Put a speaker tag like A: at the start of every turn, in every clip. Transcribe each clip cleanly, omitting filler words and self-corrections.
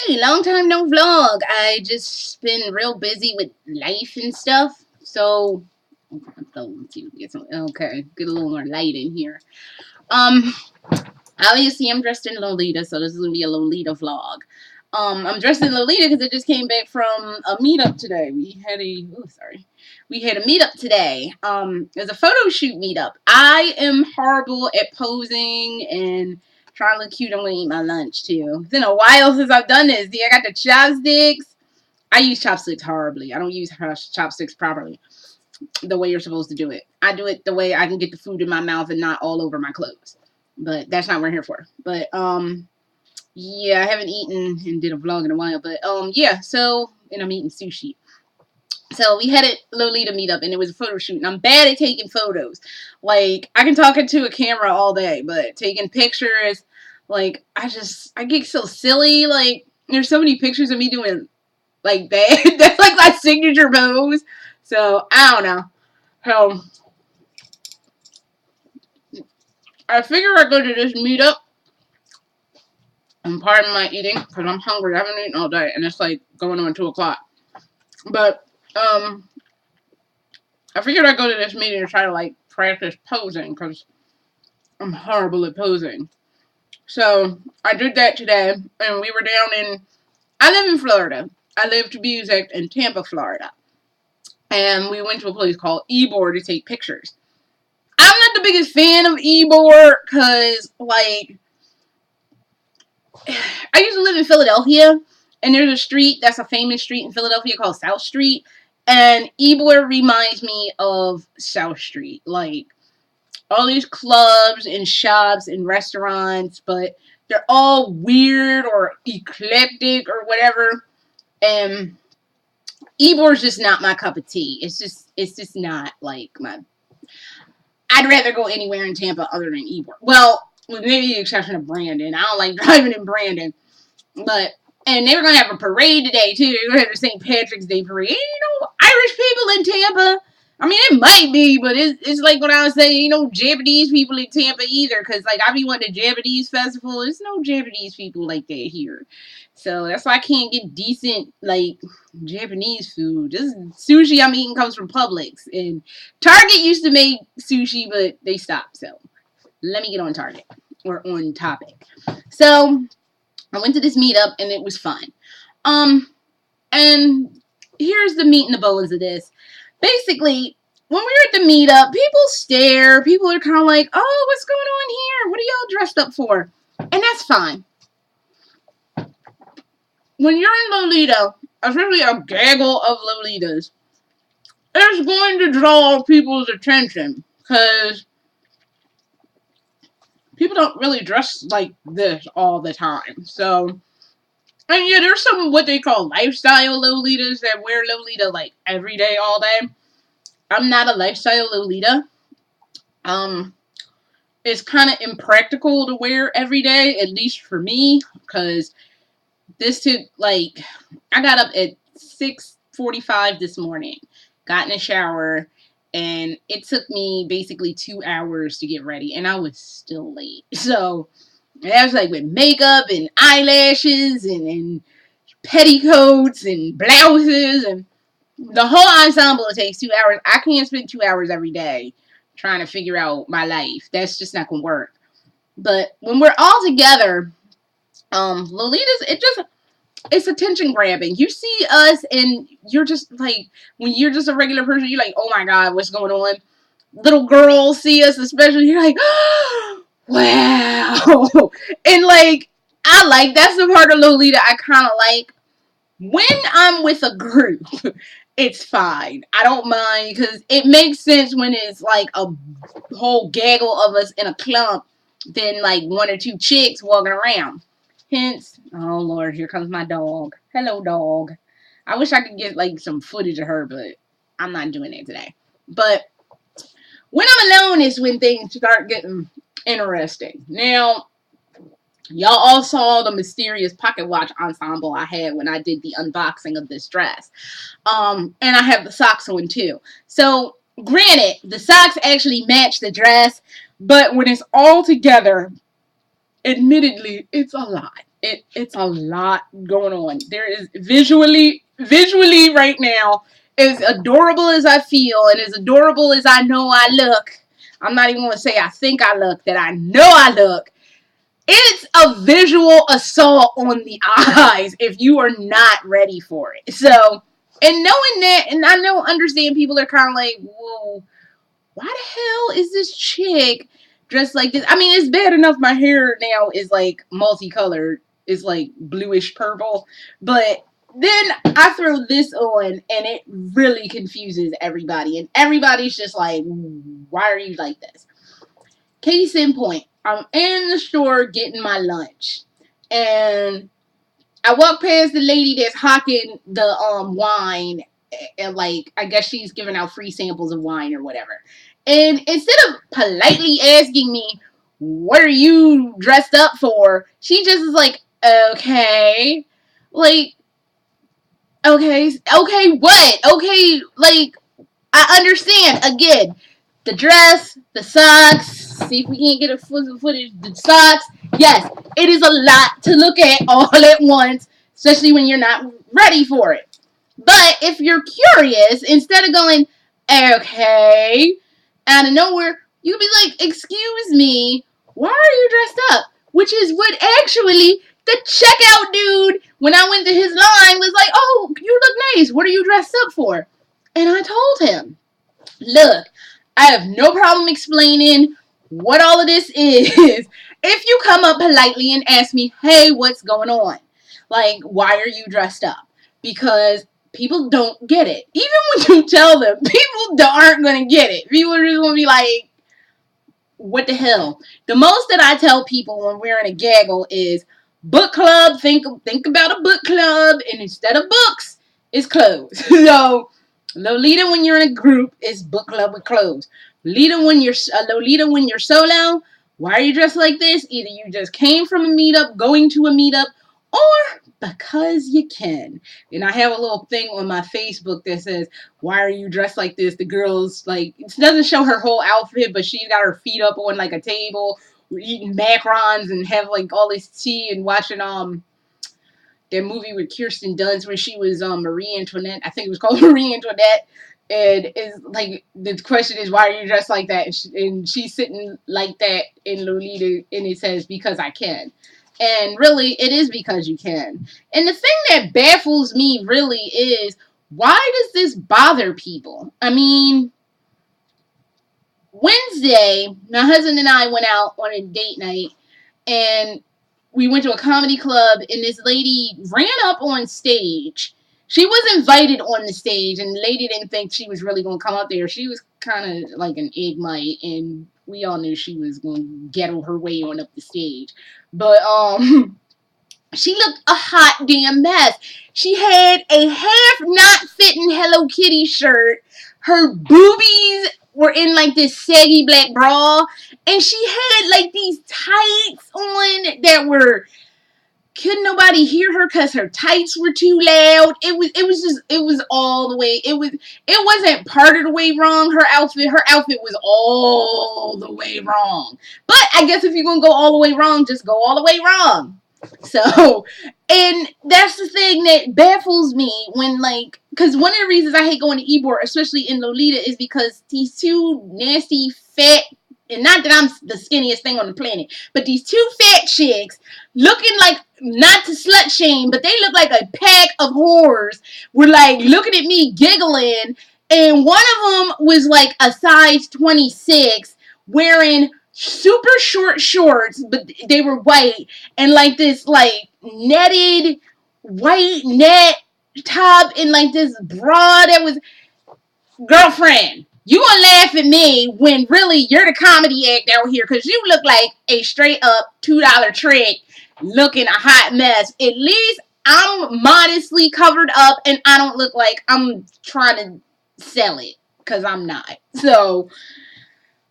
A: Hey, long time no vlog. I just been real busy with life and stuff. So, let's see, get some. Okay, get a little more light in here. Um, Obviously I'm dressed in Lolita, so this is gonna be a Lolita vlog. I'm dressed in Lolita because I just came back from a meetup today. We had a meetup today. It was a photo shoot meetup. I am horrible at posing and trying to look cute. I'm gonna eat my lunch too. It's been a while since I've done this. See, I got the chopsticks. I use chopsticks horribly. I don't use chopsticks properly, the way you're supposed to do it. I do it the way I can get the food in my mouth and not all over my clothes. But that's not what we're here for. But yeah, I haven't eaten and did a vlog in a while. But yeah, so, and I'm eating sushi. So we had a Lolita meetup and it was a photo shoot. And I'm bad at taking photos. Like, I can talk into a camera all day, but taking pictures, like, I get so silly. Like, there's so many pictures of me doing like that. That's like my signature pose. So I don't know. So I figure I go to this meetup. And pardon my eating, because I'm hungry. I haven't eaten all day, and it's like going on 2 o'clock. But, I figured I'd go to this meeting and try to, like, practice posing, because I'm horrible at posing. So, I did that today, and we were down in, I live in Florida. I live, to be exact, in Tampa, Florida. And we went to a place called Ybor to take pictures. I'm not the biggest fan of Ybor, because, like, I used to live in Philadelphia, and there's a street that's a famous street in Philadelphia called South Street, and Ybor reminds me of South Street. Like, all these clubs and shops and restaurants, but they're all weird or eclectic or whatever, and Ybor's just not my cup of tea. It's just not, like, my... I'd rather go anywhere in Tampa other than Ybor. Well, with maybe the exception of Brandon. I don't like driving in Brandon. But, and they were going to have a parade today, too. They were going to have the St. Patrick's Day parade. Ain't no Irish people in Tampa. I mean, it might be, but it's like when I was saying, ain't no Japanese people in Tampa either. Because, like, I be wanting a Japanese festival. There's no Japanese people like that here. So, that's why I can't get decent, like, Japanese food. This sushi I'm eating comes from Publix. And Target used to make sushi, but they stopped. So, let me get on Target. Or on topic. So, I went to this meetup, and it was fun. And here's the meat and the bones of this. Basically, when we were at the meetup, people stare. People are kind of like, oh, what's going on here? What are y'all dressed up for? And that's fine. When you're in Lolita, especially a gaggle of Lolitas, it's going to draw people's attention. Because people don't really dress like this all the time. So, and yeah, there's some what they call lifestyle Lolitas that wear Lolita like every day, all day. I'm not a lifestyle Lolita. It's kind of impractical to wear every day, at least for me, because this took, like, I got up at 6:45 this morning, got in the shower, and it took me basically 2 hours to get ready, and I was still late. So, I was like with makeup and eyelashes and petticoats and blouses and the whole ensemble. It takes 2 hours. I can't spend 2 hours every day trying to figure out my life. That's just not gonna work. But when we're all together, Lolitas, it's attention grabbing. You see us and you're just like, when you're just a regular person, you're like, oh my god, what's going on? Little girls see us especially, you're like, oh, wow. And like, I like, that's the part of Lolita I kind of like. When I'm with a group, it's fine. I don't mind, because it makes sense when it's like a whole gaggle of us in a clump than like 1 or 2 chicks walking around. Hence, oh Lord, here comes my dog. Hello, dog. I wish I could get like some footage of her, but I'm not doing it today. But when I'm alone is when things start getting interesting. Now, y'all all saw the mysterious pocket watch ensemble I had when I did the unboxing of this dress. And I have the socks on too. So, granted, the socks actually match the dress, but when it's all together, admittedly, it's a lot. It's a lot going on. There is visually right now, as adorable as I feel and as adorable as I know I look. I'm not even going to say I think I look, that I know I look. It's a visual assault on the eyes if you are not ready for it. So, and knowing that, and I know, understand people are kind of like, whoa, why the hell is this chick dressed like this? I mean, it's bad enough my hair now is like multicolored. It's like bluish purple. But then I throw this on and it really confuses everybody. And everybody's just like, why are you like this? Case in point, I'm in the store getting my lunch. And I walk past the lady that's hawking the wine, and like I guess she's giving out free samples of wine or whatever. And instead of politely asking me, "What are you dressed up for?" she just is like, "Okay, like, okay, what? Okay, like, I understand. Again, the dress, the socks. See if we can't get a footage. The socks. Yes, it is a lot to look at all at once, especially when you're not ready for it. But if you're curious, instead of going, okay, out of nowhere, you can be like, excuse me, why are you dressed up? Which is what actually the checkout dude, when I went to his line, was like, oh, you look nice. What are you dressed up for? And I told him, look, I have no problem explaining what all of this is if you come up politely and ask me, hey, what's going on? Like, why are you dressed up? Because people don't get it. Even when you tell them, people aren't going to get it. People are just going to be like, what the hell? The most that I tell people when we're in a gaggle is book club. Think about a book club, and instead of books, it's clothes. So Lolita when you're in a group is book club with clothes. Lolita when you're solo. Why are you dressed like this? Either you just came from a meetup, going to a meetup, or because you can. And I have a little thing on my Facebook that says, why are you dressed like this? The girl's like, it doesn't show her whole outfit, but she's got her feet up on like a table, eating macarons and have like all this tea and watching that movie with Kirsten Dunst where she was Marie Antoinette. I think it was called Marie Antoinette. And is like the question is, why are you dressed like that? And she's sitting like that in Lolita, and it says, because I can. And really, it is because you can. And the thing that baffles me really is, why does this bother people? I mean, Wednesday, my husband and I went out on a date night, and we went to a comedy club, and this lady ran up on stage. She was invited on the stage, and the lady didn't think she was really going to come up there. She was kind of like an egg mite, and we all knew she was going to ghetto her way on up the stage. But she looked a hot damn mess. She had a half not fitting Hello Kitty shirt. Her boobies were in like this saggy black bra, and she had like these tights on that were, couldn't nobody hear her because her tights were too loud. It was all the way. It wasn't part of the way wrong. Her outfit was all the way wrong. But I guess if you're gonna go all the way wrong, just go all the way wrong. So, and that's the thing that baffles me when, like, because one of the reasons I hate going to Ybor, especially in Lolita, is because these two nasty, fat, and not that I'm the skinniest thing on the planet, but these two fat chicks looking like, not to slut shame, but they look like a pack of whores, were like looking at me giggling, and one of them was like a size 26 wearing super short shorts, but they were white, and like this like netted white net top, and like this bra that was, girlfriend, you gonna laugh at me when really you're the comedy act out here, because you look like a straight up $2 trick looking a hot mess. At least I'm modestly covered up and I don't look like I'm trying to sell it, because I'm not. So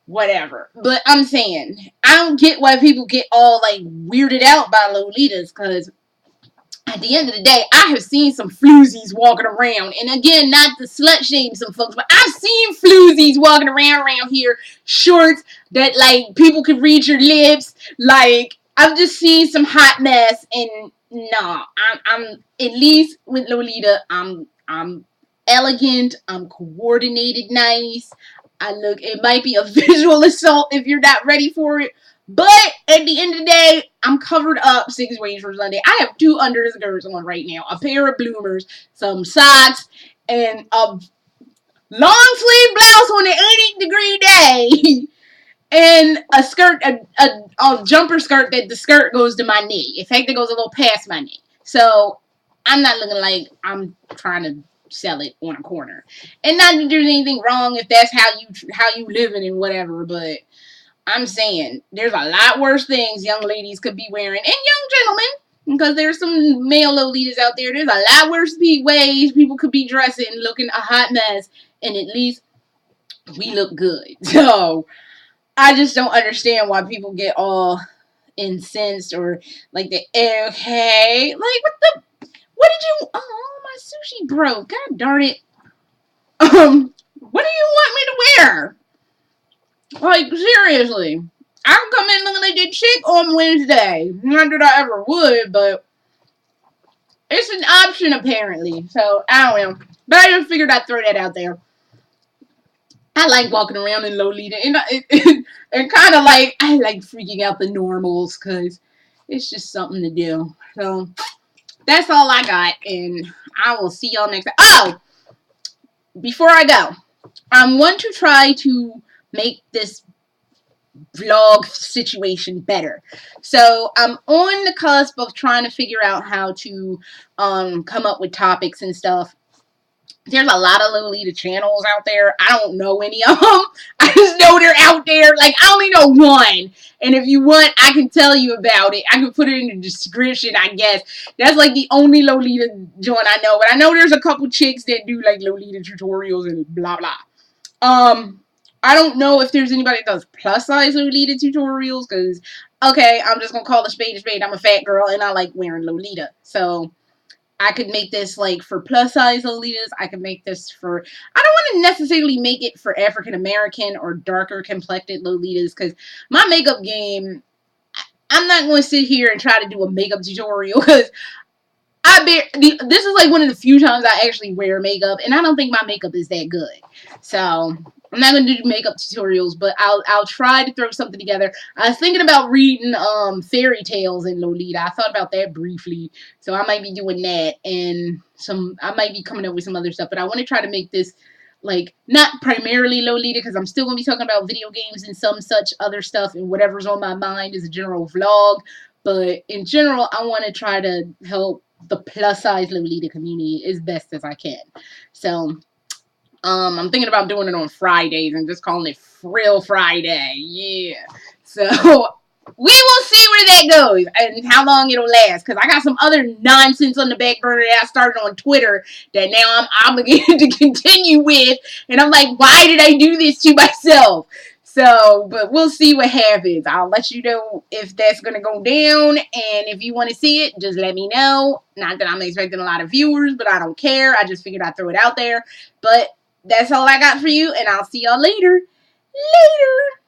A: whatever. But I'm saying, I don't get why people get all like weirded out by Lolitas, because at the end of the day, I have seen some floozies walking around. And again, not to slut shame some folks, but I've seen floozies walking around here, shorts that like people could read your lips. Like, I've just seen some hot mess, and no, I'm at least with Lolita. I'm elegant. I'm coordinated, nice. I look. It might be a visual assault if you're not ready for it, but at the end of the day, I'm covered up 6 ways for Sunday. I have 2 underskirts on right now, a pair of bloomers, some socks, and a long sleeve blouse on an 80-degree day. And a skirt, a jumper skirt that the skirt goes to my knee. In fact, it goes a little past my knee. So I'm not looking like I'm trying to sell it on a corner. And not that there's anything wrong if that's how you living and whatever, but I'm saying there's a lot worse things young ladies could be wearing, and young gentlemen, because there's some male Lolitas out there. There's a lot worse ways people could be dressing, looking a hot mess, and at least we look good. So I just don't understand why people get all incensed or like the okay. Like what did you my sushi broke. God darn it. What do you want me to wear? Like seriously. I can come in looking like that chick on Wednesday. Not that I ever would, but it's an option apparently. So I don't know. But I just figured I'd throw that out there. I like walking around in Lolita, and kind of like, I like freaking out the normals, because it's just something to do. So, that's all I got, and I will see y'all next time. Oh! Before I go, I want to try to make this vlog situation better. So, I'm on the cusp of trying to figure out how to come up with topics and stuff. There's a lot of Lolita channels out there. I don't know any of them. I just know they're out there. Like, I only know one. And if you want, I can tell you about it. I can put it in the description, I guess. That's like the only Lolita joint I know. But I know there's a couple chicks that do like Lolita tutorials and blah, blah. I don't know if there's anybody that does plus size Lolita tutorials. Because, okay, I'm just going to call a spade a spade. I'm a fat girl and I like wearing Lolita. So I could make this like for plus size Lolitas. I could make this for, I don't want to necessarily make it for African American or darker complected Lolitas, because my makeup game, I'm not going to sit here and try to do a makeup tutorial, because this is like one of the few times I actually wear makeup, and I don't think my makeup is that good. So I'm not going to do makeup tutorials, but I'll try to throw something together. I was thinking about reading fairy tales in Lolita. I thought about that briefly, so I might be doing that, and I might be coming up with some other stuff. But I want to try to make this like not primarily Lolita, because I'm still going to be talking about video games and some such other stuff, and whatever's on my mind is a general vlog. But in general, I want to try to help the plus size Lolita community as best as I can. So I'm thinking about doing it on Fridays and just calling it Frill Friday. Yeah. So we will see where that goes and how long it'll last, because I got some other nonsense on the back burner that I started on Twitter that now I'm obligated to continue with, and I'm like, why did I do this to myself? So, but we'll see what happens. I'll let you know if that's going to go down, and if you want to see it, just let me know. Not that I'm expecting a lot of viewers, but I don't care. I just figured I'd throw it out there. But that's all I got for you, and I'll see y'all later. Later!